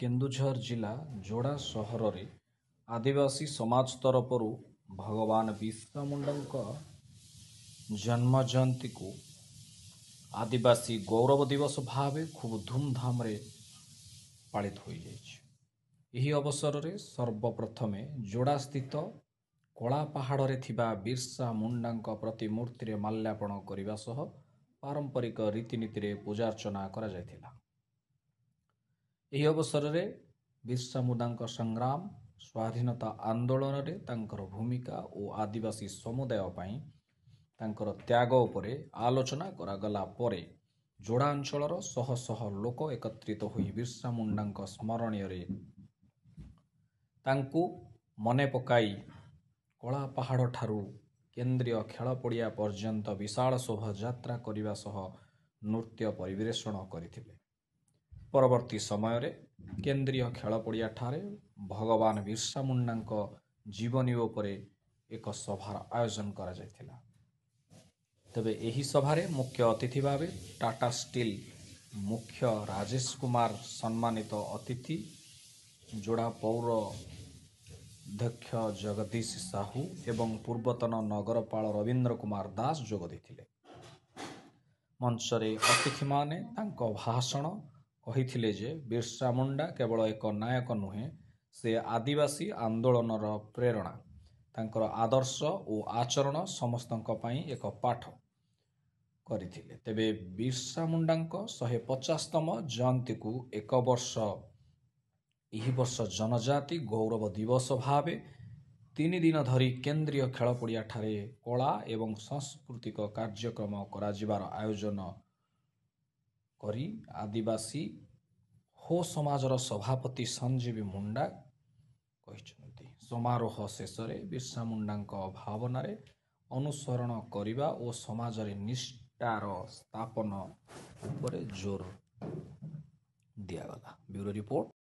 କେନ୍ଦୁଝର ଜିଲ୍ଲା ଯୋଡ଼ା ସହରରେ ଆଦିବାସୀ ସମାଜ ତରଫରୁ ଭଗବାନ ବିର୍ସା ମୁଣ୍ଡାଙ୍କ ଜନ୍ମ ଜୟନ୍ତୀକୁ ଆଦିବାସୀ ଗୌରବ ଦିବସ ଭାବେ ଖୁବ୍ ଧୁମଧାମରେ ପାଳିତ ହୋଇଯାଇଛି। ଏହି ଅବସରରେ ସର୍ବପ୍ରଥମେ ଯୋଡ଼ାସ୍ଥିତ କଳା ପାହାଡ଼ରେ ଥିବା ବିର୍ସା ମୁଣ୍ଡାଙ୍କ ପ୍ରତିମୂର୍ତ୍ତିରେ ମାଲ୍ୟାର୍ପଣ କରିବା ସହ ପାରମ୍ପରିକ ରୀତିନୀତିରେ ପୂଜାର୍ଚ୍ଚନା କରାଯାଇଥିଲା। ଏହି ଅବସରରେ ବିର୍ସା ମୁଣ୍ଡାଙ୍କ ସଂଗ୍ରାମ, ସ୍ୱାଧୀନତା ଆନ୍ଦୋଳନରେ ତାଙ୍କର ଭୂମିକା ଓ ଆଦିବାସୀ ସମୁଦାୟ ପାଇଁ ତାଙ୍କର ତ୍ୟାଗ ଉପରେ ଆଲୋଚନା କରାଗଲା ପରେ ଯୋଡ଼ା ଅଞ୍ଚଳର ଶହ ଶହ ଲୋକ ଏକତ୍ରିତ ହୋଇ ବିର୍ସା ମୁଣ୍ଡାଙ୍କ ସ୍ମରଣରେ ତାଙ୍କୁ ମନେ ପକାଇ କଳା ପାହାଡ଼ ଠାରୁ କେନ୍ଦ୍ରୀୟ ଖେଳ ପଡ଼ିଆ ପର୍ଯ୍ୟନ୍ତ ବିଶାଳ ଶୋଭାଯାତ୍ରା କରିବା ସହ ନୃତ୍ୟ ପରିବେଷଣ କରିଥିଲେ। ପରବର୍ତ୍ତୀ ସମୟରେ କେନ୍ଦ୍ରୀୟ ଖେଳ ପଡ଼ିଆଠାରେ ଭଗବାନ ବିର୍ସା ମୁଣ୍ଡାଙ୍କ ଜୀବନୀ ଉପରେ ଏକ ସଭାର ଆୟୋଜନ କରାଯାଇଥିଲା। ତେବେ ଏହି ସଭାରେ ମୁଖ୍ୟ ଅତିଥି ଭାବେ ଟାଟା ଷ୍ଟିଲ୍ ମୁଖ୍ୟ ରାଜେଶ କୁମାର, ସମ୍ମାନିତ ଅତିଥି ଯୋଡ଼ା ପୌର ଅଧ୍ୟକ୍ଷ ଜଗଦୀଶ ସାହୁ ଏବଂ ପୂର୍ବତନ ନଗରପାଳ ରବୀନ୍ଦ୍ର କୁମାର ଦାସ ଯୋଗ ଦେଇଥିଲେ। ମଞ୍ଚରେ ଅତିଥିମାନେ ତାଙ୍କ ଭାଷଣ କହିଥିଲେ ଯେ ବିର୍ସା ମୁଣ୍ଡା କେବଳ ଏକ ନାୟକ ନୁହେଁ, ସେ ଆଦିବାସୀ ଆନ୍ଦୋଳନର ପ୍ରେରଣା। ତାଙ୍କର ଆଦର୍ଶ ଓ ଆଚରଣ ସମସ୍ତଙ୍କ ପାଇଁ ଏକ ପାଠ କରିଥିଲେ। ତେବେ ବିର୍ସା ମୁଣ୍ଡାଙ୍କ 150ତମ ଜୟନ୍ତୀକୁ ଏହି ବର୍ଷ ଜନଜାତି ଗୌରବ ଦିବସ ଭାବେ 3 ଦିନ ଧରି କେନ୍ଦ୍ରୀୟ ଖେଳ ପଡ଼ିଆଠାରେ କଳା ଏବଂ ସାଂସ୍କୃତିକ କାର୍ଯ୍ୟକ୍ରମ କରାଯିବାର ଆୟୋଜନ କରି ଆଦିବାସୀ ହୋ ସମାଜର ସଭାପତି ସଞ୍ଜୀବ ମୁଣ୍ଡା କହିଛନ୍ତି। ସମାରୋହ ଶେଷରେ ବିର୍ସା ମୁଣ୍ଡାଙ୍କ ଭାବନାରେ ଅନୁସରଣ କରିବା ଓ ସମାଜରେ ନିଷ୍ଠାର ସ୍ଥାପନ ଉପରେ ଜୋର ଦିଆଗଲା। Bureau report.